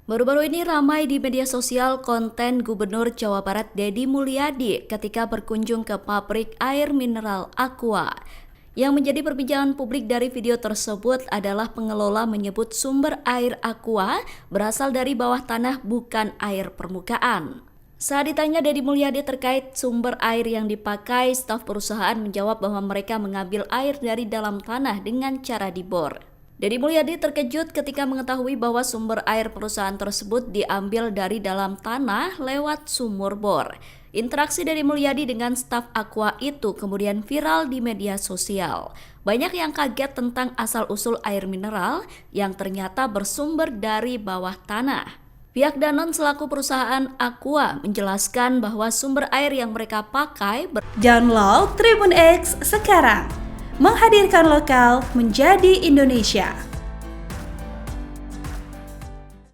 Baru-baru ini ramai di media sosial konten Gubernur Jawa Barat Deddy Mulyadi ketika berkunjung ke pabrik air mineral Aqua. Yang menjadi perbincangan publik dari video tersebut adalah pengelola menyebut sumber air Aqua berasal dari bawah tanah bukan air permukaan. Saat ditanya Deddy Mulyadi terkait sumber air yang dipakai, staf perusahaan menjawab bahwa mereka mengambil air dari dalam tanah dengan cara dibor. Deddy Mulyadi terkejut ketika mengetahui bahwa sumber air perusahaan tersebut diambil dari dalam tanah lewat sumur bor. Interaksi Deddy Mulyadi dengan staf Aqua itu kemudian viral di media sosial. Banyak yang kaget tentang asal-usul air mineral yang ternyata bersumber dari bawah tanah. Pihak Danone selaku perusahaan Aqua menjelaskan bahwa sumber air yang mereka pakai Download Tribun X sekarang, menghadirkan lokal menjadi Indonesia.